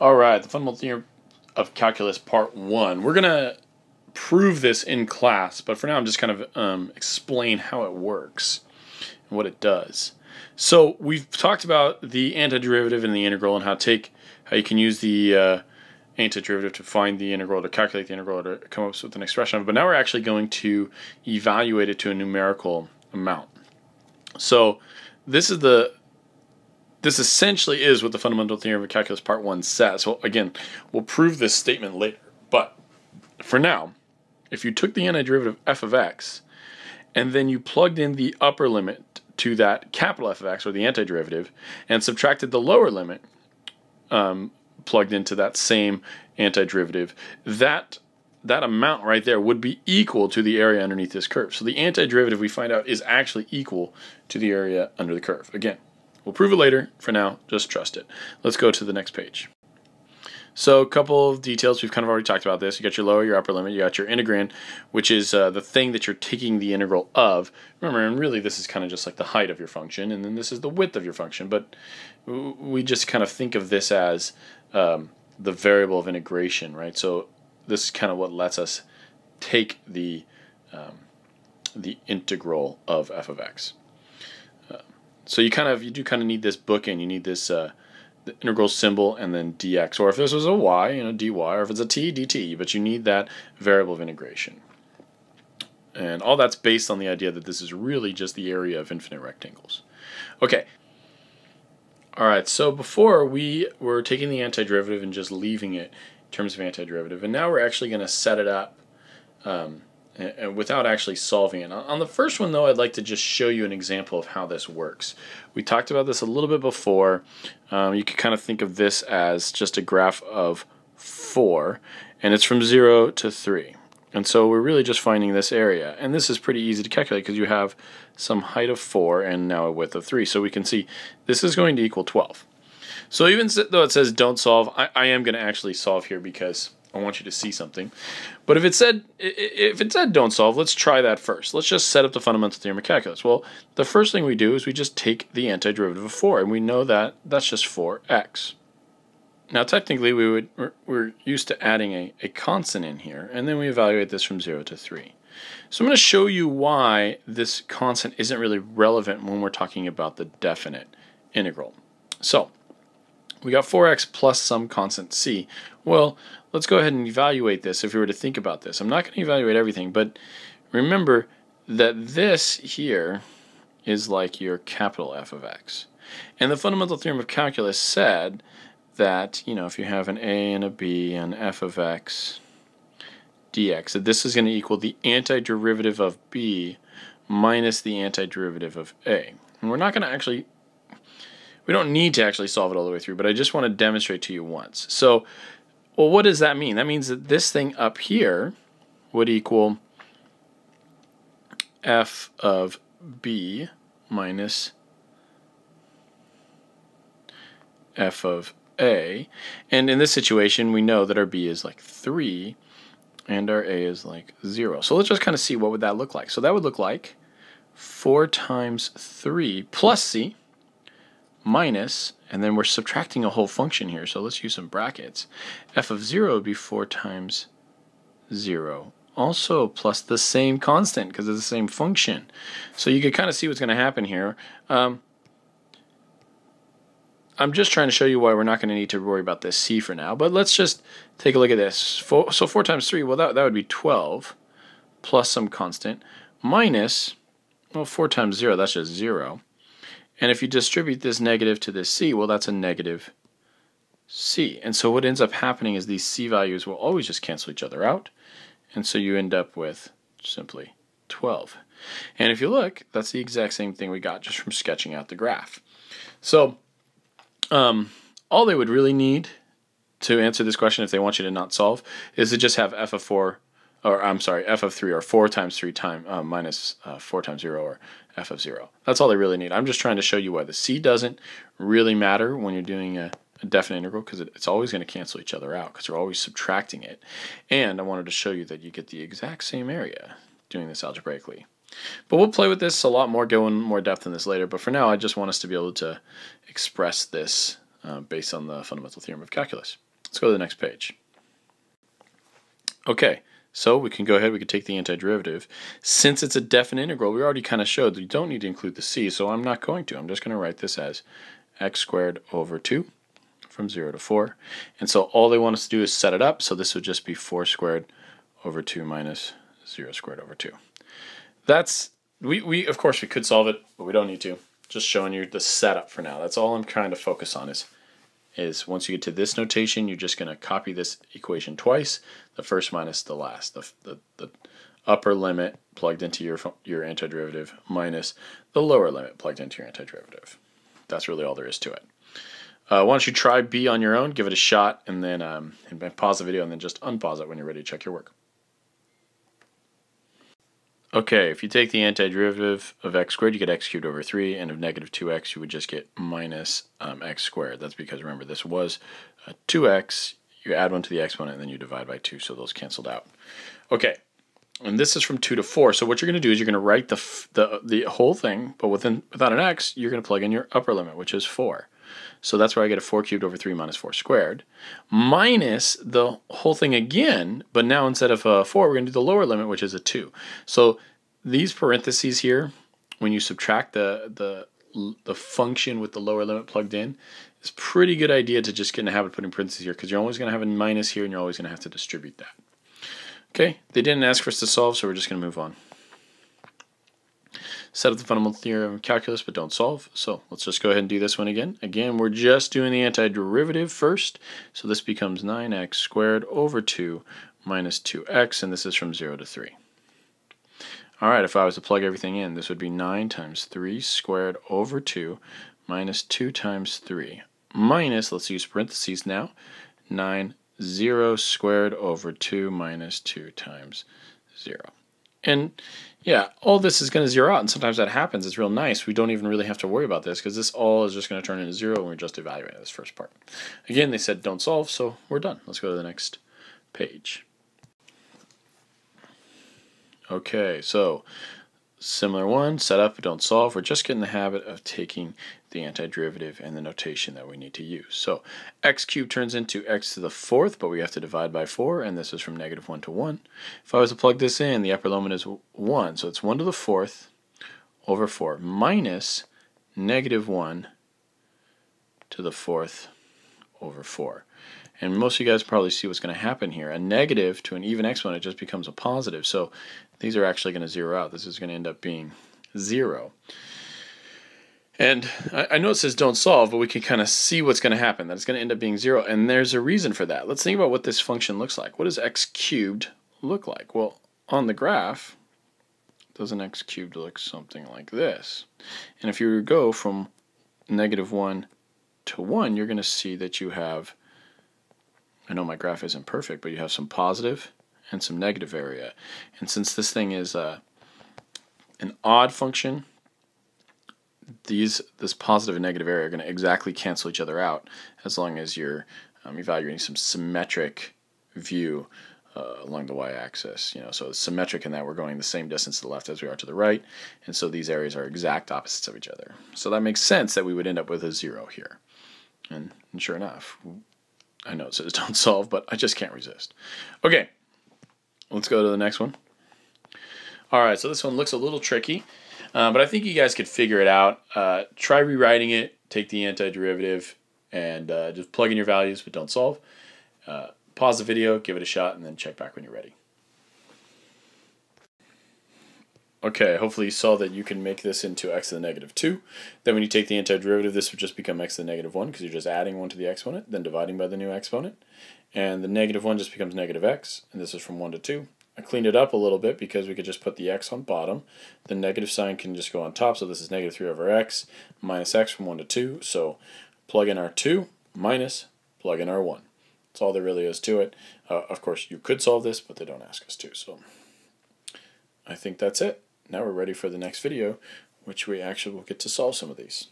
All right, the fundamental theorem of calculus part 1. We're going to prove this in class, but for now I'm just kind of explain how it works and what it does. So we've talked about the antiderivative and the integral and how you can use the antiderivative to find the integral, to calculate the integral, or to come up with an expression. But now we're actually going to evaluate it to a numerical amount. So this essentially is what the fundamental theorem of calculus part 1 says. So again, we'll prove this statement later. But for now, if you took the antiderivative f of x and then you plugged in the upper limit to that capital F of x, or the antiderivative, and subtracted the lower limit plugged into that same antiderivative, that amount right there would be equal to the area underneath this curve. So the antiderivative, we find out, is actually equal to the area under the curve. Again, we'll prove it later. For now, just trust it. Let's go to the next page. So a couple of details. We've kind of already talked about this. You got your lower, your upper limit. You got your integrand, which is the thing that you're taking the integral of. Remember, and really this is kind of just like the height of your function, and then this is the width of your function. But we just kind of think of this as the variable of integration, right? So this is kind of what lets us take the integral of f of x. So you do kind of need this bookend. You need this the integral symbol and then dx, or if this was a y, dy, or if it's a t, dt. But you need that variable of integration, and all that's based on the idea that this is really just the area of infinite rectangles. Okay. All right. So before we were taking the antiderivative and just leaving it in terms of antiderivative, and now we're actually going to set it up without actually solving it. On the first one, though, I'd like to just show you an example of how this works. We talked about this a little bit before. You could kind of think of this as just a graph of 4, and it's from 0 to 3. And so we're really just finding this area. And this is pretty easy to calculate because you have some height of 4 and now a width of 3. So we can see this is going to equal 12. So even though it says don't solve, I am going to actually solve here because I want you to see something. But if it said don't solve, let's try that first. Let's just set up the fundamental theorem of calculus. Well, the first thing we do is we just take the antiderivative of 4, and we know that that's just 4x. Now technically we're used to adding a constant in here, and then we evaluate this from 0 to 3. So I'm going to show you why this constant isn't really relevant when we're talking about the definite integral. So we got 4x plus some constant c. Well, let's go ahead and evaluate this if we were to think about this. I'm not going to evaluate everything, but remember that this here is like your capital F of x. And the fundamental theorem of calculus said that, if you have an a and a b and f of x dx, that this is going to equal the antiderivative of b minus the antiderivative of a. And we're not going to we don't need to actually solve it all the way through, but I just want to demonstrate to you once. So, well, what does that mean? That means that this thing up here would equal f of b minus f of a. And in this situation, we know that our b is like 3 and our a is like 0. So let's just kind of see what would that look like. So that would look like 4 times 3 plus c minus, and then we're subtracting a whole function here, so let's use some brackets. F of 0 would be 4 times 0, also plus the same constant because it's the same function. So you can kind of see what's going to happen here. I'm just trying to show you why we're not going to need to worry about this c for now, but let's just take a look at this. So 4 times 3, well, that would be 12 plus some constant minus, well, 4 times 0, that's just 0. And if you distribute this negative to this c, well, that's a negative c. And so what ends up happening is these c values will always just cancel each other out. And so you end up with simply 12. And if you look, that's the exact same thing we got just from sketching out the graph. So all they would really need to answer this question, if they want you to not solve, is to just have f of 4, or I'm sorry, f of 3, or 4 times 3 minus 4 times 0, or f of 0. That's all they really need. I'm just trying to show you why the c doesn't really matter when you're doing a definite integral, because it's always going to cancel each other out because you're always subtracting it. And I wanted to show you that you get the exact same area doing this algebraically. But we'll play with this a lot more, go in more depth in this later. But for now, I just want us to be able to express this based on the fundamental theorem of calculus. Let's go to the next page. Okay, so we can go ahead, we can take the antiderivative. Since it's a definite integral, we already kind of showed that you don't need to include the c, so I'm not going to. I'm just going to write this as x squared over 2 from 0 to 4. And so all they want us to do is set it up, so this would just be 4 squared over 2 minus 0 squared over 2. That's, of course we could solve it, but we don't need to. Just showing you the setup for now. That's all I'm trying to focus on is once you get to this notation, you're just going to copy this equation twice, the first minus the last, the upper limit plugged into your antiderivative minus the lower limit plugged into your antiderivative. That's really all there is to it. Why don't you try B on your own, give it a shot, and then pause the video and then just unpause it when you're ready to check your work. Okay, if you take the antiderivative of x squared, you get x cubed over 3, and of negative 2x, you would just get minus x squared. That's because, remember, this was 2x, you add 1 to the exponent, and then you divide by 2, so those canceled out. Okay, and this is from 2 to 4, so what you're going to do is you're going to write the whole thing, but without an x, you're going to plug in your upper limit, which is 4. So that's where I get a 4 cubed over 3 minus 4 squared, minus the whole thing again, but now instead of 4, we're going to do the lower limit, which is a 2. So these parentheses here, when you subtract the function with the lower limit plugged in, it's a pretty good idea to just get in the habit of putting parentheses here, because you're always going to have a minus here, and you're always going to have to distribute that. Okay, they didn't ask for us to solve, so we're just going to move on. Set up the fundamental theorem of calculus, but don't solve. So let's just go ahead and do this one again. Again, we're just doing the antiderivative first. So this becomes 9x squared over 2 minus 2x, and this is from 0 to 3. All right, if I was to plug everything in, this would be 9 times 3 squared over 2 minus 2 times 3 minus, let's use parentheses now, 0 squared over 2 minus 2 times 0. And yeah, all this is going to zero out, and sometimes that happens. It's real nice. We don't even really have to worry about this because this all is just going to turn into 0 when we just evaluate this first part. Again, they said don't solve, so we're done. Let's go to the next page. Okay, so similar one, set up, but don't solve. We're just getting the habit of taking the antiderivative and the notation that we need to use. So x cubed turns into x to the 4th, but we have to divide by 4, and this is from negative 1 to 1. If I was to plug this in, the upper limit is 1, so it's 1 to the 4th over 4 minus negative 1 to the 4th over 4. And most of you guys probably see what's going to happen here. A negative to an even exponent just becomes a positive, so these are actually going to zero out. This is going to end up being 0. And I know it says don't solve, but we can kind of see what's going to happen, that it's going to end up being 0, and there's a reason for that. Let's think about what this function looks like. What does x cubed look like? Well, on the graph, doesn't x cubed look something like this? And if you go from negative 1 to 1, you're going to see that you have, I know my graph isn't perfect, but you have some positive and some negative area. And since this thing is an odd function, this positive and negative area are going to exactly cancel each other out as long as you're evaluating some symmetric view along the y-axis. So it's symmetric in that we're going the same distance to the left as we are to the right, and so these areas are exact opposites of each other. So that makes sense that we would end up with a 0 here. And sure enough, I know it says don't solve, but I just can't resist. Okay, let's go to the next one. All right, so this one looks a little tricky, but I think you guys could figure it out. Try rewriting it, take the antiderivative, and just plug in your values, but don't solve. Pause the video, give it a shot, and then check back when you're ready. Okay, hopefully you saw that you can make this into x to the negative 2. Then when you take the antiderivative, this would just become x to the negative 1 because you're just adding 1 to the exponent, then dividing by the new exponent. And the negative 1 just becomes negative x, and this is from 1 to 2. I cleaned it up a little bit because we could just put the x on bottom. The negative sign can just go on top, so this is negative 3 over x minus x from 1 to 2. So plug in our 2 minus plug in our 1. That's all there really is to it. Of course, you could solve this, but they don't ask us to. So I think that's it. Now we're ready for the next video, which we actually will get to solve some of these.